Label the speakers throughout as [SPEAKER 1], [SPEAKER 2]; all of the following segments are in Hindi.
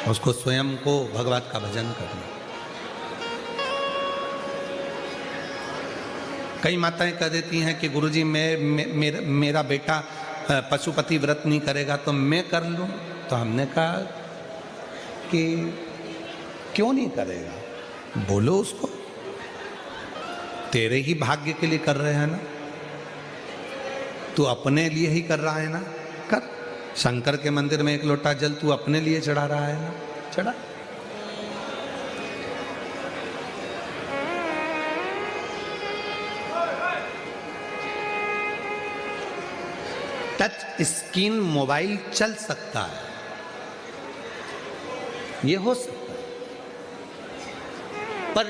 [SPEAKER 1] उसको स्वयं को भगवत का भजन करना। कई माताएं कह देती हैं कि गुरुजी मेरा बेटा पशुपति व्रत नहीं करेगा तो मैं कर लूं। तो हमने कहा कि क्यों नहीं करेगा, बोलो उसको, तेरे ही भाग्य के लिए कर रहे हैं ना, तू अपने लिए ही कर रहा है ना, कर। शंकर के मंदिर में एक लोटा जल तू अपने लिए चढ़ा रहा है ना, चढ़ा। टच स्क्रीन मोबाइल चल सकता है, ये हो सकता है, पर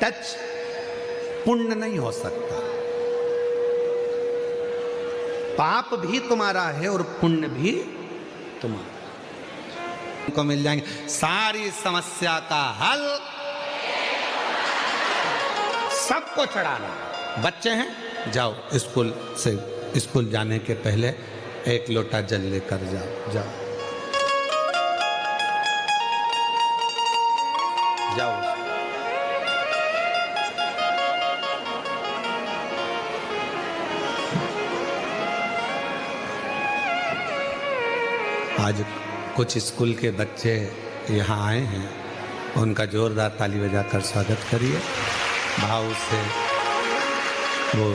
[SPEAKER 1] टच पुण्य नहीं हो सकता। पाप भी तुम्हारा है और पुण्य भी तुम्हारा। को मिल जाएंगे सारी समस्या का हल, सबको चढ़ाना। बच्चे हैं, जाओ स्कूल से, स्कूल जाने के पहले एक लोटा जल लेकर जाओ, जाओ जाओ। आज कुछ स्कूल के बच्चे यहाँ आए हैं, उनका जोरदार ताली बजाकर स्वागत करिए। भाव से वो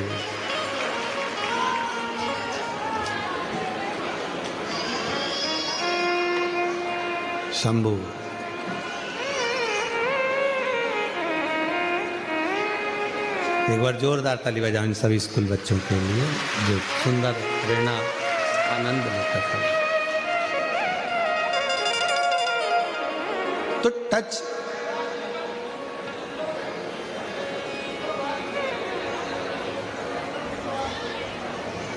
[SPEAKER 1] शंभू, एक बार जोरदार ताली बजाओ इन सभी स्कूल बच्चों के लिए जो सुंदर प्रेरणा आनंद लेकर हैं। तो टच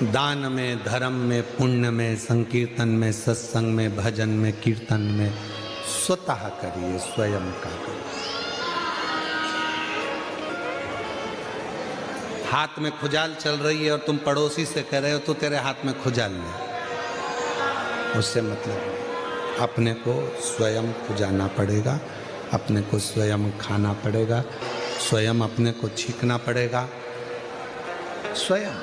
[SPEAKER 1] दान में, धर्म में, पुण्य में, संकीर्तन में, सत्संग में, भजन में, कीर्तन में स्वतः करिए, स्वयं का करिए। हाथ में खुजाल चल रही है और तुम पड़ोसी से कह रहे हो तो तेरे हाथ में खुजाल नहीं, उससे मतलब अपने को स्वयं खुजाना पड़ेगा, अपने को स्वयं खाना पड़ेगा, स्वयं अपने को छींकना पड़ेगा, स्वयं,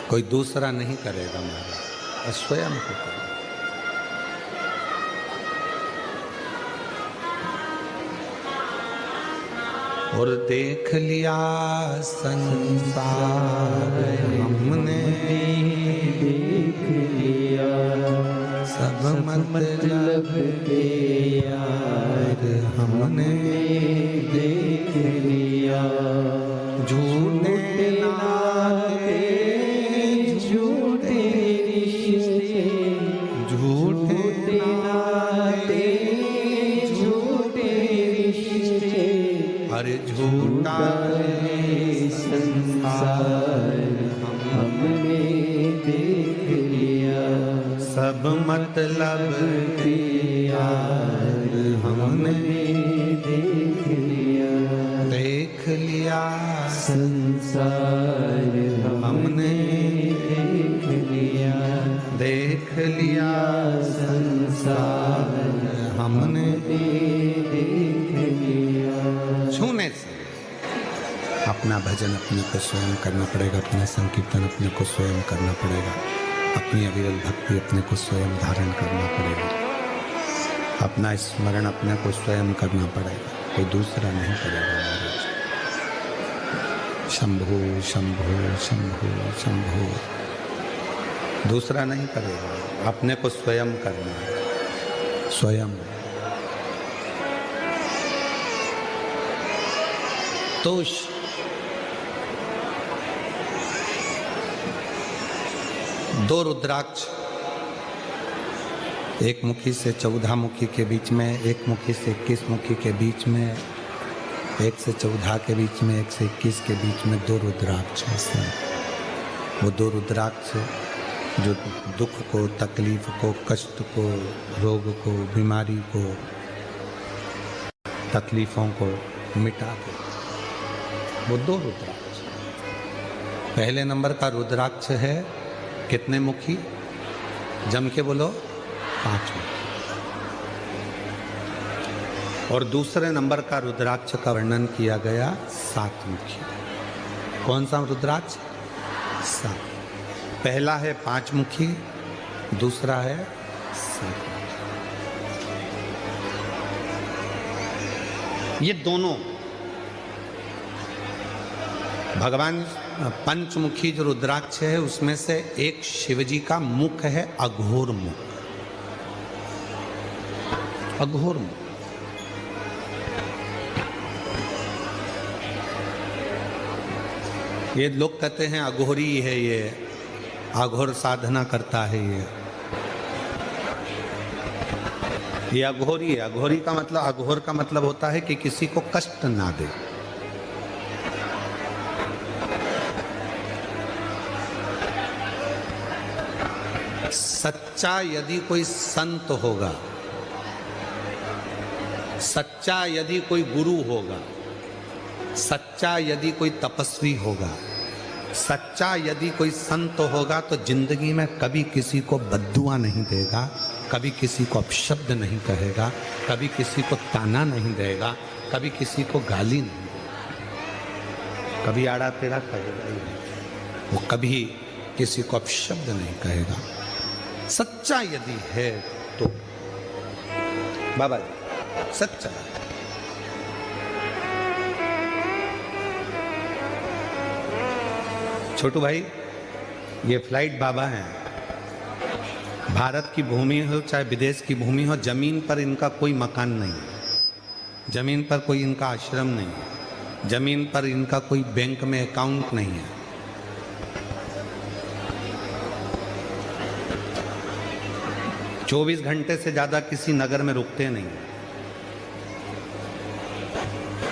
[SPEAKER 1] कोई दूसरा नहीं करेगा हमारा, स्वयं को करेगा। और देख लिया संसार हमने, देख लिया सब मतलब के यार हमने, देख लिया झूठे नाते, झूठे रिश्ते, झूठे नाते, झूठे रिश्ते, अरे झूठा संसार हमने देख लिया, सब मतलब के यार हमने देख लिया, देख लिया संसार हमने देख लिया, देख लिया संसार हमने देख लिया। छूने से अपना भजन अपने को स्वयं करना पड़ेगा, अपना संकीर्तन अपने को स्वयं करना पड़ेगा, अपनी अविरल भक्ति अपने को स्वयं धारण करना पड़ेगा, अपना स्मरण अपने को स्वयं करना पड़ेगा, कोई दूसरा नहीं करेगा महाराज। शंभु शंभु शंभु शंभु, दूसरा नहीं करेगा, अपने को स्वयं करना है, स्वयं। तोष दो रुद्राक्ष, एक मुखी से 14 मुखी के बीच में, एक मुखी से 21 मुखी के बीच में, 1 से 14 के बीच में, 1 से 21 के बीच में दो रुद्राक्ष हैं। वो दो रुद्राक्ष जो दुख को, तकलीफ को, कष्ट को, रोग को, बीमारी को, तकलीफों को मिटा दे, वो दो रुद्राक्ष। पहले नंबर का रुद्राक्ष है कितने मुखी, जम के बोलो, 5 मुखी। और दूसरे नंबर का रुद्राक्ष का वर्णन किया गया 7 मुखी। कौन सा रुद्राक्ष? 7। पहला है 5 मुखी, दूसरा है 7 मुखी। ये दोनों भगवान पंचमुखी जो रुद्राक्ष है उसमें से एक शिवजी का मुख है अघोर मुख। अघोर मुख। ये लोग कहते हैं अघोरी है, ये अघोर साधना करता है, ये अघोरी है। अघोरी का मतलब, अघोर का मतलब होता है कि किसी को कष्ट ना दे। सच्चा यदि कोई संत होगा, सच्चा यदि कोई गुरु होगा, सच्चा यदि कोई तपस्वी होगा, सच्चा यदि कोई संत होगा तो जिंदगी में कभी किसी को बद्दुआ नहीं देगा, कभी किसी को अपशब्द नहीं कहेगा, कभी किसी को ताना नहीं देगा, कभी किसी को गाली नहीं देगा, कभी आड़ा तेड़ा कहेगा ही नहीं, वो कभी किसी को अपशब्द नहीं कहेगा। सच्चा यदि है तो बाबा जी सच्चा। छोटू भाई, ये फ्लाइट बाबा हैं। भारत की भूमि हो चाहे विदेश की भूमि हो, जमीन पर इनका कोई मकान नहीं है, जमीन पर कोई इनका आश्रम नहीं है, जमीन पर इनका कोई बैंक में अकाउंट नहीं है। चौबीस घंटे से ज्यादा किसी नगर में रुकते नहीं,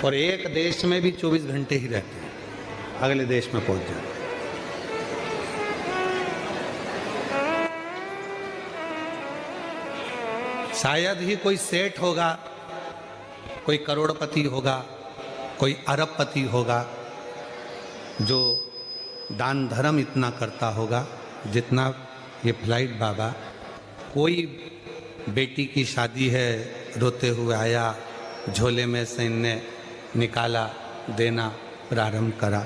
[SPEAKER 1] और एक देश में भी 24 घंटे ही रहते हैं, अगले देश में पहुंच जाते। शायद ही कोई सेठ होगा, कोई करोड़पति होगा, कोई अरबपति होगा जो दान धर्म इतना करता होगा जितना ये फ्लाइट बाबा। कोई बेटी की शादी है, रोते हुए आया, झोले में से इनने निकाला, देना प्रारंभ करा।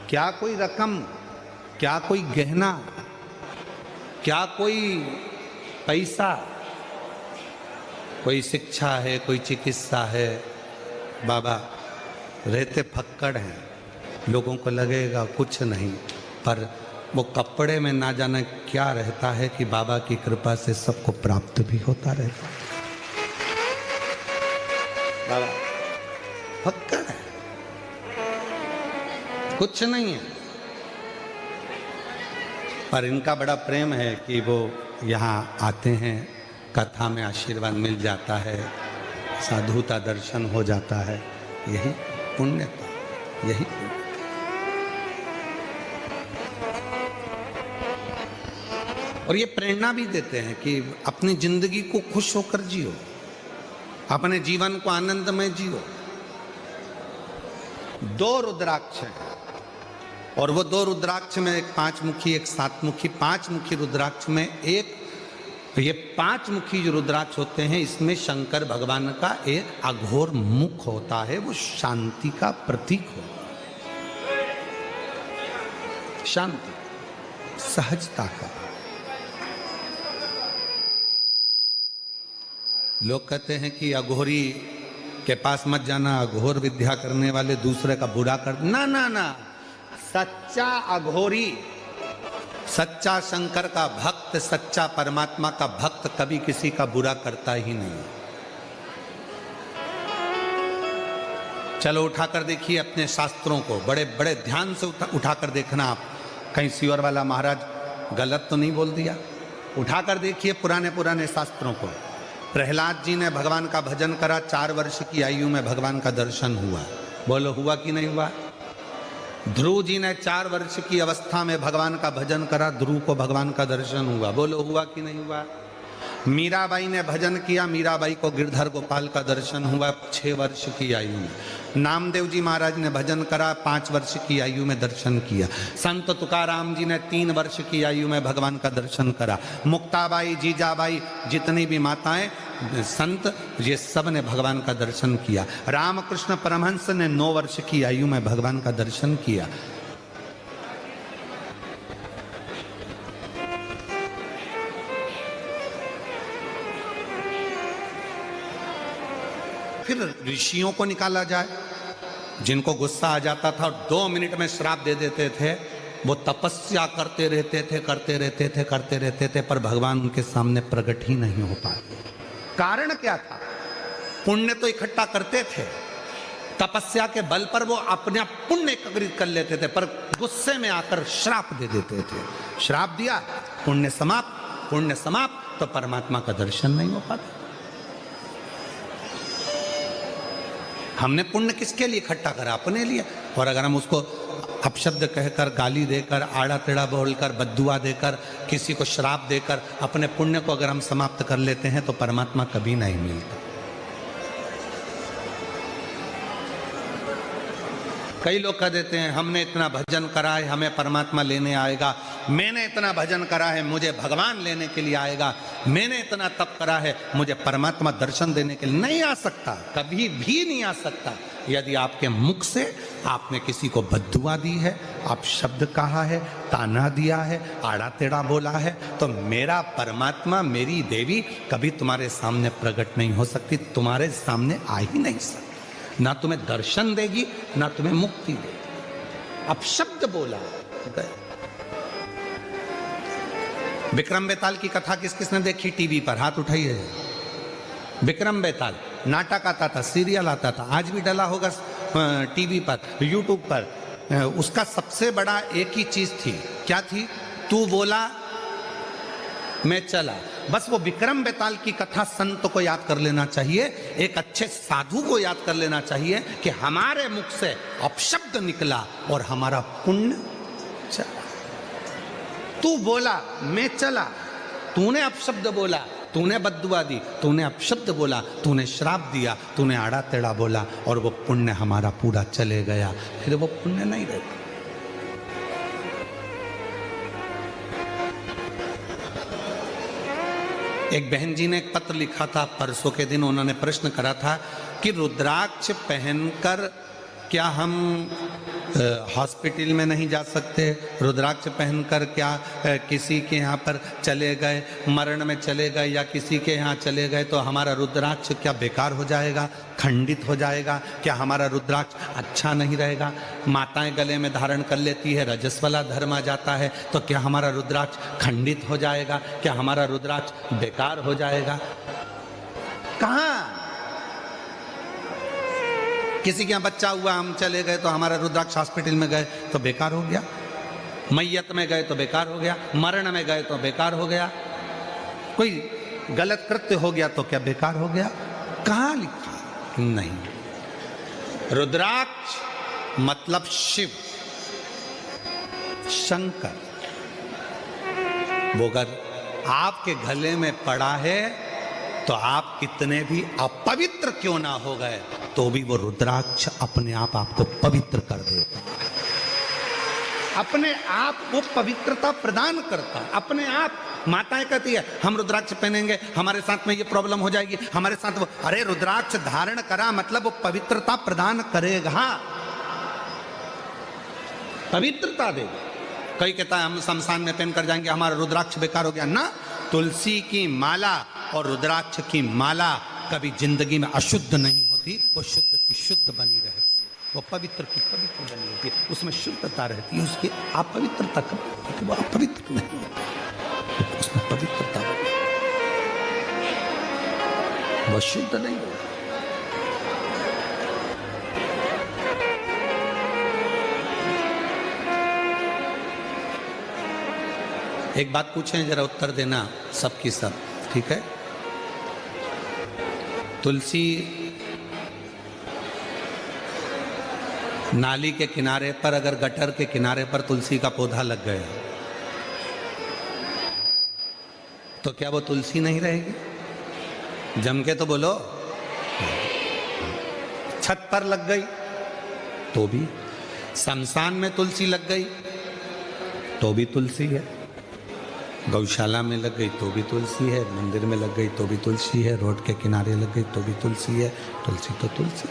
[SPEAKER 1] क्या कोई रकम, क्या कोई गहना, क्या कोई पैसा, कोई शिक्षा है, कोई चिकित्सा है, बाबा रहते फक्कड़ हैं। लोगों को लगेगा कुछ नहीं, पर वो कपड़े में ना जाने क्या रहता है कि बाबा की कृपा से सबको प्राप्त भी होता रहता है। बाबा फक्कड़ है, कुछ नहीं है, पर इनका बड़ा प्रेम है कि वो यहाँ आते हैं, कथा में आशीर्वाद मिल जाता है, साधुता दर्शन हो जाता है। यही पुण्य का, यही पुण्य। और ये प्रेरणा भी देते हैं कि अपनी जिंदगी को खुश होकर जियो, अपने जीवन को आनंदमय जियो। 2 रुद्राक्ष हैं, और वो 2 रुद्राक्ष में एक 5 मुखी, एक 7 मुखी। 5 मुखी रुद्राक्ष में एक, ये 5 मुखी जो रुद्राक्ष होते हैं, इसमें शंकर भगवान का एक अघोर मुख होता है, वो शांति का प्रतीक हो, शांति, सहजता का। लोग कहते हैं कि अघोरी के पास मत जाना, अघोर विद्या करने वाले दूसरे का बुरा कर। ना ना ना, सच्चा अघोरी, सच्चा शंकर का भक्त, सच्चा परमात्मा का भक्त कभी किसी का बुरा करता ही नहीं। चलो उठाकर देखिए अपने शास्त्रों को, बड़े बड़े ध्यान से उठाकर देखना आप, कहीं सियोर वाला महाराज गलत तो नहीं बोल दिया। उठाकर देखिए पुराने पुराने शास्त्रों को। प्रहलाद जी ने भगवान का भजन करा, 4 वर्ष की आयु में भगवान का दर्शन हुआ। बोलो हुआ कि नहीं हुआ? ध्रुव जी ने 4 वर्ष की अवस्था में भगवान का भजन करा, ध्रुव को भगवान का दर्शन हुआ। बोलो हुआ कि नहीं हुआ? मीराबाई ने भजन किया, मीराबाई को गिरधर गोपाल का दर्शन हुआ 6 वर्ष की आयु में। नामदेव जी महाराज ने भजन करा, 5 वर्ष की आयु में दर्शन किया। संत तुकाराम जी ने 3 वर्ष की आयु में भगवान का दर्शन करा। मुक्ताबाई, जीजाबाई, जितनी भी माताएं संत, ये सब ने भगवान का दर्शन किया। रामकृष्ण परमहंस ने 9 वर्ष की आयु में भगवान का दर्शन किया। फिर ऋषियों को निकाला जाए, जिनको गुस्सा आ जाता था और 2 मिनट में श्राप दे देते थे, वो तपस्या करते रहते थे, पर भगवान उनके सामने प्रकट ही नहीं हो पाते। कारण क्या था? पुण्य तो इकट्ठा करते थे, तपस्या के बल पर वो अपना पुण्य एकत्रित कर लेते थे, पर गुस्से में आकर श्राप दे देते थे। श्राप दिया, पुण्य समाप्त, तो परमात्मा का दर्शन नहीं हो पाता। हमने पुण्य किसके लिए इकट्ठा करा? अपने लिए। और अगर हम उसको अपशब्द कहकर, गाली देकर, आड़ा टेढ़ा बोलकर, बद्दुआ देकर, किसी को श्राप देकर अपने पुण्य को अगर हम समाप्त कर लेते हैं तो परमात्मा कभी नहीं मिलता। कई लोग कह देते हैं हमने इतना भजन करा है हमें परमात्मा लेने आएगा, मैंने इतना भजन करा है मुझे भगवान लेने के लिए आएगा, मैंने इतना तप करा है मुझे परमात्मा दर्शन देने के लिए। नहीं आ सकता, कभी भी नहीं आ सकता। यदि आपके मुख से आपने किसी को बद्दुआ दी है, आप शब्द कहा है, ताना दिया है, आड़ा टेढ़ा बोला है, तो मेरा परमात्मा, मेरी देवी कभी तुम्हारे सामने प्रकट नहीं हो सकती, तुम्हारे सामने आ ही नहीं सकती। ना तुम्हें दर्शन देगी, ना तुम्हें मुक्ति देगी। अब शब्द बोला। विक्रम बेताल की कथा किस किसने देखी टीवी पर? हाथ उठाइए। विक्रम बेताल नाटक आता था, सीरियल आता था, आज भी डला होगा टीवी पर, यूट्यूब पर। उसका सबसे बड़ा एक ही चीज थी, क्या थी? तू बोला मैं चला। बस वो विक्रम बेताल की कथा संत को याद कर लेना चाहिए, एक अच्छे साधु को याद कर लेना चाहिए कि हमारे मुख से अपशब्द निकला और हमारा पुण्य चला। तू बोला मैं चला, तूने अपशब्द बोला, तूने बद्दुआ दी, तूने अपशब्द बोला, तूने श्राप दिया, तूने आड़ा टेढ़ा बोला, और वो पुण्य हमारा पूरा चले गया, फिर वो पुण्य नहीं रहता। एक बहन जी ने एक पत्र लिखा था परसों के दिन, उन्होंने प्रश्न करा था कि रुद्राक्ष पहनकर क्या हम हॉस्पिटल में नहीं जा सकते? रुद्राक्ष पहनकर क्या किसी के यहाँ पर चले गए, मरण में चले गए या किसी के यहाँ चले गए तो हमारा रुद्राक्ष क्या बेकार हो जाएगा, खंडित हो जाएगा? क्या हमारा रुद्राक्ष अच्छा नहीं रहेगा? माताएं गले में धारण कर लेती है, रजस वाला धर्म आ जाता है, तो क्या हमारा रुद्राक्ष खंडित हो जाएगा? क्या हमारा रुद्राक्ष बेकार हो जाएगा? कहाँ? किसी के यहाँ बच्चा हुआ, हम चले गए तो हमारा रुद्राक्ष हॉस्पिटल में गए तो बेकार हो गया, मैयत में गए तो बेकार हो गया, मरण में गए तो बेकार हो गया, कोई गलत कृत्य हो गया तो क्या बेकार हो गया? कहाँ लिखा? नहीं। रुद्राक्ष मतलब शिव, शंकर। वो अगर आपके गले में पड़ा है तो आप कितने भी अपवित्र क्यों ना हो गए तो भी वो रुद्राक्ष अपने आप आपको पवित्र कर देता है, अपने आप वो पवित्रता प्रदान करता है अपने आप। माताएं कहती है हम रुद्राक्ष पहनेंगे हमारे साथ में ये प्रॉब्लम हो जाएगी, हमारे साथ वो, अरे रुद्राक्ष धारण करा मतलब वो पवित्रता प्रदान करेगा, पवित्रता देगा। कई कहता है हम शमशान में पहन कर जाएंगे हमारा रुद्राक्ष बेकार हो गया ना। तुलसी की माला और रुद्राक्ष की माला कभी जिंदगी में अशुद्ध नहीं होती, वो शुद्ध की शुद्ध बनी रहती है, वो पवित्र की पवित्र बनी रहती है, उसमें शुद्धता रहती है, उसकी अपवित्रता कभी वो अपवित्र नहीं होती, उसमें पवित्रता बनी, वो शुद्ध नहीं होती। एक बात पूछें, जरा उत्तर देना सबकी सब, ठीक है? तुलसी नाली के किनारे पर, अगर गटर के किनारे पर तुलसी का पौधा लग गया तो क्या वो तुलसी नहीं रहेगी? जम के तो बोलो। छत पर लग गई तो भी, शमशान में तुलसी लग गई तो भी तुलसी है, गौशाला में लग गई तो भी तुलसी है, मंदिर में लग गई तो भी तुलसी है, रोड के किनारे लग गई तो भी तुलसी है। तुलसी तो तुलसी,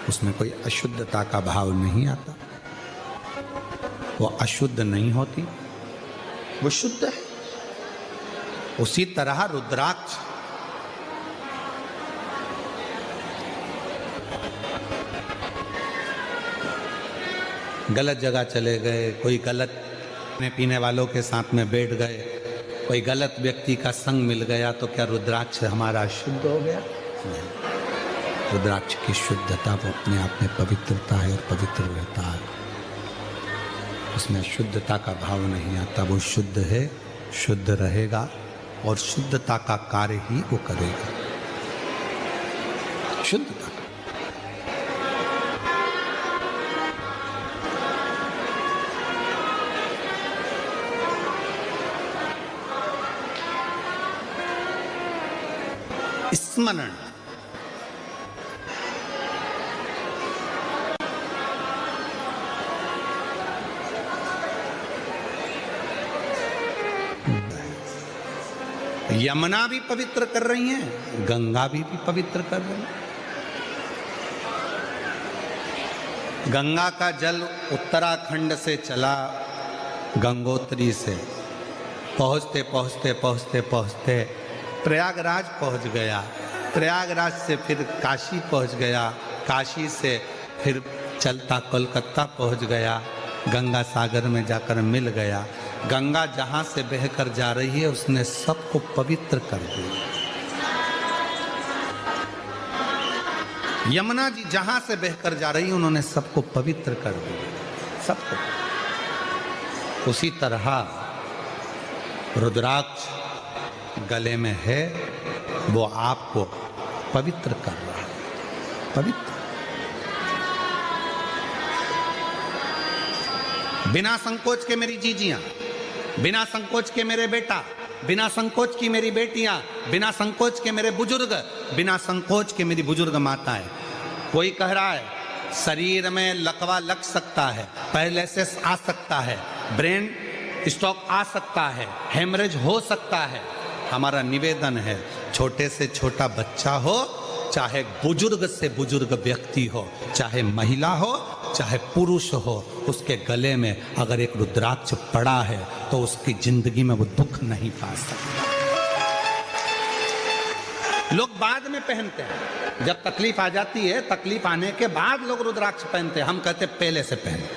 [SPEAKER 1] उसमें कोई अशुद्धता का भाव नहीं आता, वो अशुद्ध नहीं होती, वो शुद्ध है। उसी तरह रुद्राक्ष गलत जगह चले गए, कोई गलत पीने वालों के साथ में बैठ गए, कोई गलत व्यक्ति का संग मिल गया, तो क्या रुद्राक्ष हमारा शुद्ध हो गया? नहीं। रुद्राक्ष की शुद्धता वो अपने आप में पवित्रता है और पवित्र रहता है, उसमें शुद्धता का भाव नहीं आता। वो शुद्ध है, शुद्ध रहेगा और शुद्धता का कार्य ही वो करेगा। शुद्धता स्मरण, यमुना भी पवित्र कर रही हैं, गंगा भी पवित्र कर रही है। गंगा का जल उत्तराखंड से चला, गंगोत्री से पहुँचते पहुँचते पहुँचते पहुँचते प्रयागराज पहुँच गया, प्रयागराज से फिर काशी पहुँच गया, काशी से फिर चलता कोलकाता पहुँच गया, गंगा सागर में जाकर मिल गया। गंगा जहाँ से बहकर जा रही है उसने सबको पवित्र कर दिया। यमुना जी जहाँ से बहकर जा रही है उन्होंने सबको पवित्र कर दिया, सबको। उसी तरह रुद्राक्ष गले में है, वो आपको पवित्र कर रहा है, पवित्र। बिना संकोच के मेरी जीजियां, बिना संकोच के मेरे बेटा, बिना संकोच की मेरी बेटियां, बिना संकोच के मेरे बुजुर्ग, बिना संकोच के मेरी बुजुर्ग माताएं। कोई कह रहा है शरीर में लकवा लग सकता है, पैरालिसिस आ सकता है, ब्रेन स्ट्रोक आ सकता है, हेमरेज हो सकता है। हमारा निवेदन है, छोटे से छोटा बच्चा हो, चाहे बुजुर्ग से बुजुर्ग व्यक्ति हो, चाहे महिला हो, चाहे पुरुष हो, उसके गले में अगर एक रुद्राक्ष पड़ा है तो उसकी जिंदगी में वो दुख नहीं पा सकता। लोग बाद में पहनते हैं, जब तकलीफ आ जाती है, तकलीफ आने के बाद लोग रुद्राक्ष पहनते हैं। हम कहते पहले से पहने।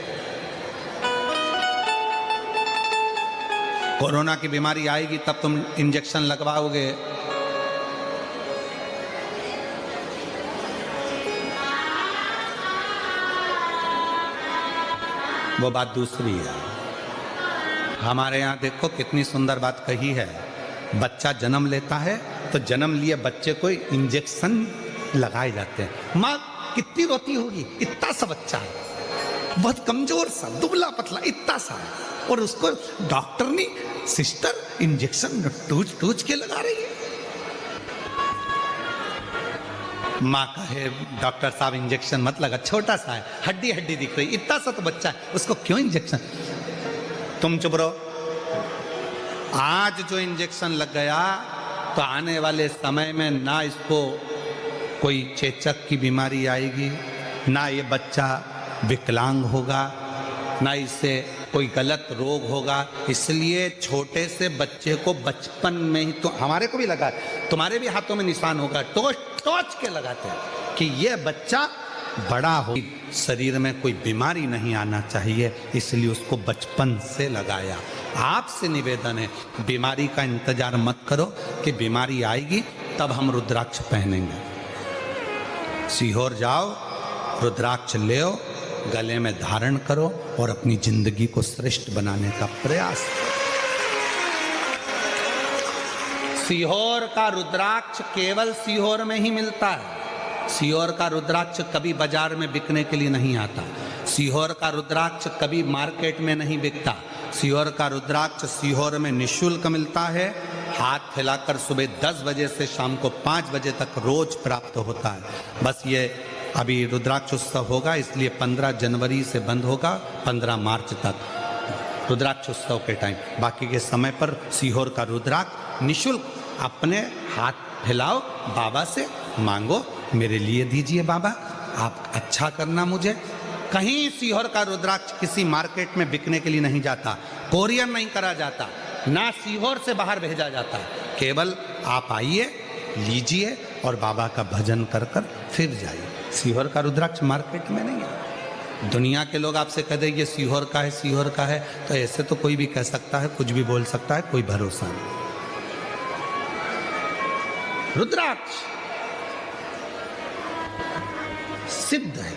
[SPEAKER 1] कोरोना की बीमारी आएगी तब तुम इंजेक्शन लगवाओगे, वो बात दूसरी है। हमारे यहाँ देखो कितनी सुंदर बात कही है, बच्चा जन्म लेता है तो जन्म लिए बच्चे को इंजेक्शन लगाए जाते हैं। माँ कितनी रोती होगी, इतना सा बच्चा है, बहुत कमजोर सा, दुबला पतला, इतना सा है, और उसको डॉक्टरनी सिस्टर इंजेक्शन टूच के लगा रही है। माँ कहे डॉक्टर साहब इंजेक्शन मत लगा, छोटा सा है, हड्डी हड्डी दिख रही, इतना सा तो बच्चा है, उसको क्यों इंजेक्शन? तुम चुप रहो। आज जो इंजेक्शन लग गया तो आने वाले समय में ना इसको कोई चेचक की बीमारी आएगी, ना ये बच्चा विकलांग होगा, ना इससे कोई गलत रोग होगा। इसलिए छोटे से बच्चे को बचपन में ही, तो हमारे को भी लगा, तुम्हारे भी हाथों में निशान होगा, टोच के लगाते हैं कि ये बच्चा बड़ा हो, शरीर में कोई बीमारी नहीं आना चाहिए, इसलिए उसको बचपन से लगाया। आपसे निवेदन है, बीमारी का इंतजार मत करो कि बीमारी आएगी तब हम रुद्राक्ष पहनेंगे। सीहोर जाओ, रुद्राक्ष ले आओ, गले में धारण करो और अपनी जिंदगी को श्रेष्ठ बनाने का प्रयास करो। सीहोर का रुद्राक्ष केवल सीहोर में ही मिलता है। सीहोर का रुद्राक्ष कभी बाजार में बिकने के लिए नहीं आता। सीहोर का रुद्राक्ष कभी मार्केट में नहीं बिकता। सीहोर का रुद्राक्ष सीहोर में निःशुल्क मिलता है। हाथ फैलाकर सुबह 10 बजे से शाम को 5 बजे तक रोज प्राप्त होता है। बस ये अभी रुद्राक्ष उत्सव होगा, इसलिए 15 जनवरी से बंद होगा, 15 मार्च तक रुद्राक्ष उत्सव के टाइम। बाकी के समय पर सीहोर का रुद्राक्ष निःशुल्क अपने हाथ फैलाओ, बाबा से मांगो, मेरे लिए दीजिए बाबा, आप अच्छा करना मुझे। कहीं सीहोर का रुद्राक्ष किसी मार्केट में बिकने के लिए नहीं जाता, कोरियर नहीं करा जाता, ना सीहोर से बाहर भेजा जाता। केवल आप आइए, लीजिए और बाबा का भजन कर कर फिर जाइए। सीहोर का रुद्राक्ष मार्केट में नहीं है। दुनिया के लोग आपसे कह देंगे सीहोर का है, सीहोर का है, तो ऐसे तो कोई भी कह सकता है, कुछ भी बोल सकता है, कोई भरोसा नहीं। रुद्राक्ष सिद्ध है।